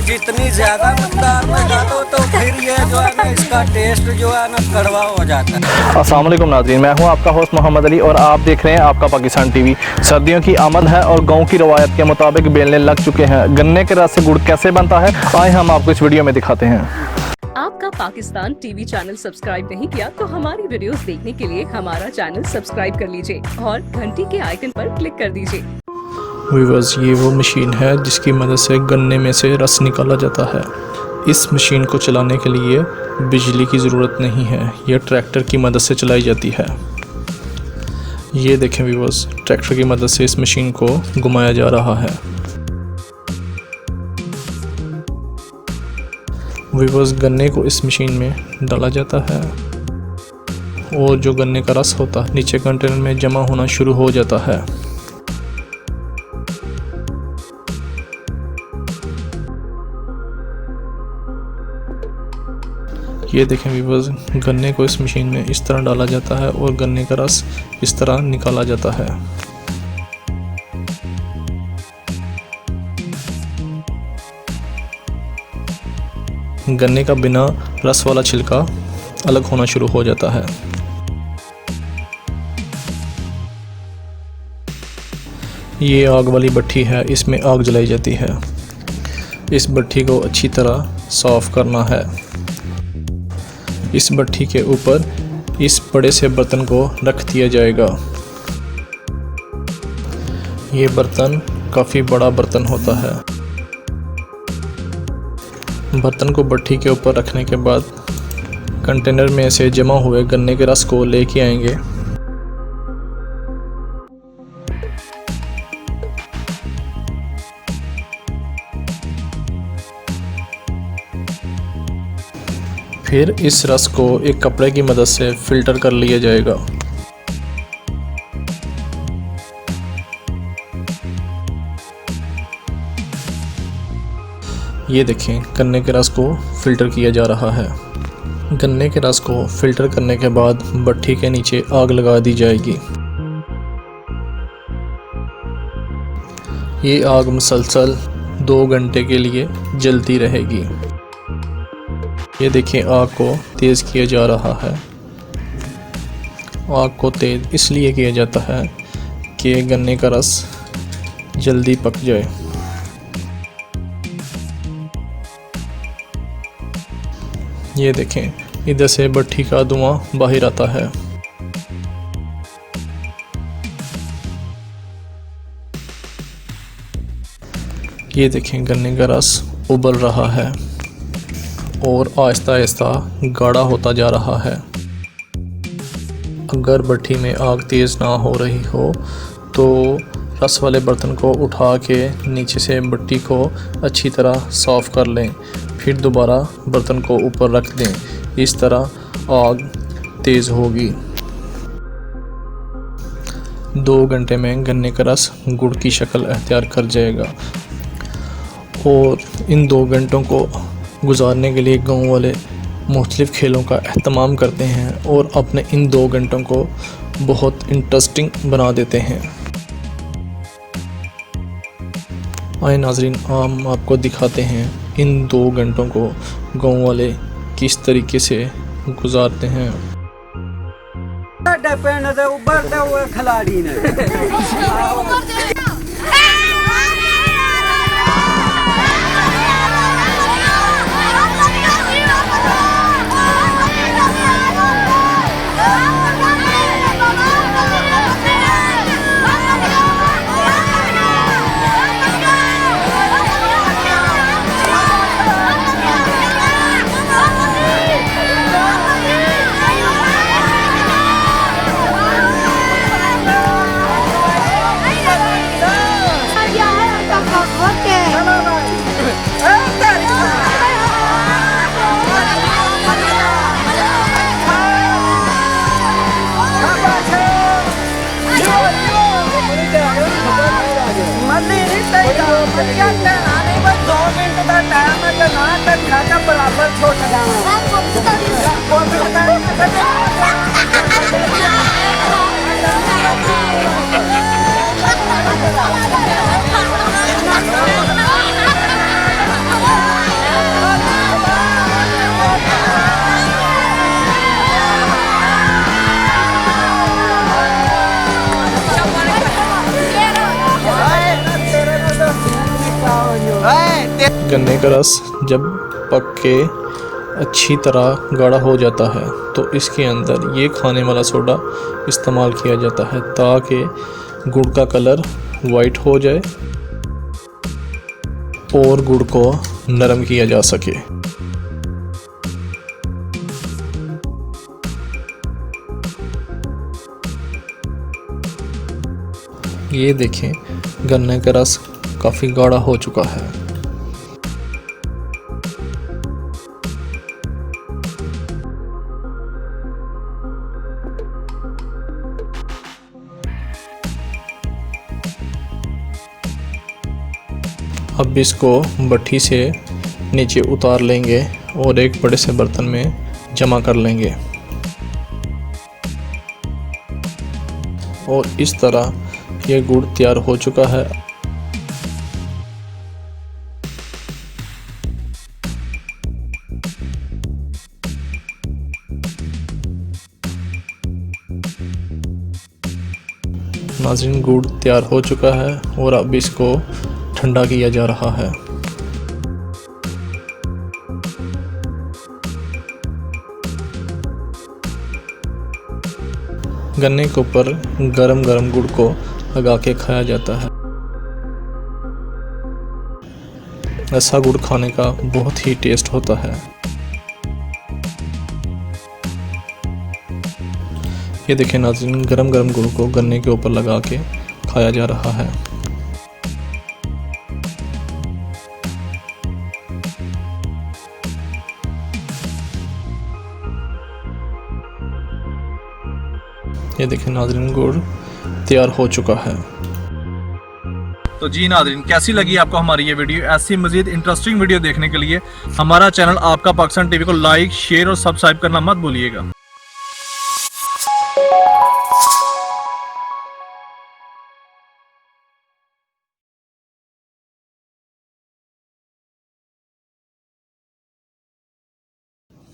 जितनी ज्यादा मकदार में डालो तो फिर ये जो है ना इसका टेस्ट जो है ना कड़वा हो जाता है। अस्सलाम वालेकुम नाज़रीन, मैं हूं आपका होस्ट मोहम्मद अली और आप देख रहे हैं आपका पाकिस्तान टीवी। सर्दियों की आमद है और गांव की रवायत के मुताबिक बेलने लग चुके हैं। गन्ने के रस से गुड़ कैसे बनता है, आए हम आपको इस वीडियो में दिखाते हैं। आपका पाकिस्तान टीवी चैनल सब्सक्राइब नहीं किया तो हमारी वीडियोस देखने के लिए हमारा चैनल सब्सक्राइब कर लीजिए और घंटी के आइकन पर क्लिक कर दीजिए। व्यूअर्स, ये वो मशीन है जिसकी मदद से गन्ने में से रस निकाला जाता है। इस मशीन को चलाने के लिए बिजली की ज़रूरत नहीं है, यह ट्रैक्टर की मदद से चलाई जाती है। ये देखें व्यूअर्स, ट्रैक्टर की मदद से इस मशीन को घुमाया जा रहा है। व्यूअर्स, गन्ने को इस मशीन में डाला जाता है और जो गन्ने का रस होता है नीचे कंटेनर में जमा होना शुरू हो जाता है। ये देखें व्यूअर्स, गन्ने को इस मशीन में इस तरह डाला जाता है और गन्ने का रस इस तरह निकाला जाता है। गन्ने का बिना रस वाला छिलका अलग होना शुरू हो जाता है। ये आग वाली भट्ठी है, इसमें आग जलाई जाती है। इस भट्ठी को अच्छी तरह साफ करना है। इस भट्ठी के ऊपर इस बड़े से बर्तन को रख दिया जाएगा। ये बर्तन काफ़ी बड़ा बर्तन होता है। बर्तन को भट्ठी के ऊपर रखने के बाद कंटेनर में से जमा हुए गन्ने के रस को लेके आएंगे। फिर इस रस को एक कपड़े की मदद से फिल्टर कर लिया जाएगा। ये देखें, गन्ने के रस को फिल्टर किया जा रहा है। गन्ने के रस को फिल्टर करने के बाद भट्ठी के नीचे आग लगा दी जाएगी। ये आग मुसलसल 2 घंटे के लिए जलती रहेगी। ये देखिए, आग को तेज़ किया जा रहा है। आग को तेज़ इसलिए किया जाता है कि गन्ने का रस जल्दी पक जाए। ये देखें, इधर से भट्ठी का धुआं बाहर आता है। ये देखें, गन्ने का रस उबल रहा है और आहिस्ता आहिस्ता गाढ़ा होता जा रहा है। अगर भट्ठी में आग तेज़ ना हो रही हो तो रस वाले बर्तन को उठा के नीचे से भट्ठी को अच्छी तरह साफ़ कर लें, फिर दोबारा बर्तन को ऊपर रख दें। इस तरह आग तेज़ होगी। 2 घंटे में गन्ने का रस गुड़ की शक्ल अख्तियार कर जाएगा और इन 2 घंटों को गुजारने के लिए गाँव वाले मुख्तलिफ़ खेलों का एहतमाम करते हैं और अपने इन 2 घंटों को बहुत इंटरेस्टिंग बना देते हैं। आए नाजरीन, हम आपको दिखाते हैं इन 2 घंटों को गाँव वाले किस तरीके से गुजारते हैं। उभरते हुए खिलाड़ी ने बराबर छोटा गन्ने का रस जब पक के अच्छी तरह गाढ़ा हो जाता है तो इसके अंदर ये खाने वाला सोडा इस्तेमाल किया जाता है ताकि गुड़ का कलर वाइट हो जाए और गुड़ को नरम किया जा सके। ये देखें, गन्ने का रस काफ़ी गाढ़ा हो चुका है। अब इसको भट्ठी से नीचे उतार लेंगे और एक बड़े से बर्तन में जमा कर लेंगे और इस तरह ये गुड़ तैयार हो चुका है। नाज़रीन, गुड़ तैयार हो चुका है और अब इसको ठंडा किया जा रहा है। गन्ने के ऊपर गरम गरम गुड़ को लगा के खाया जाता है। ऐसा गुड़ खाने का बहुत ही टेस्ट होता है। ये देखें नाज़रीन, गरम गरम गुड़ को गन्ने के ऊपर लगा के खाया जा रहा है। ये देखें नाज़रीन, गुड़ तैयार हो चुका है। तो जी नाज़रीन, कैसी लगी आपको हमारी ये वीडियो? ऐसी मज़ीद इंटरेस्टिंग वीडियो देखने के लिए हमारा चैनल आपका पाकिस्तान टीवी को लाइक, शेयर और सब्सक्राइब करना मत भूलिएगा।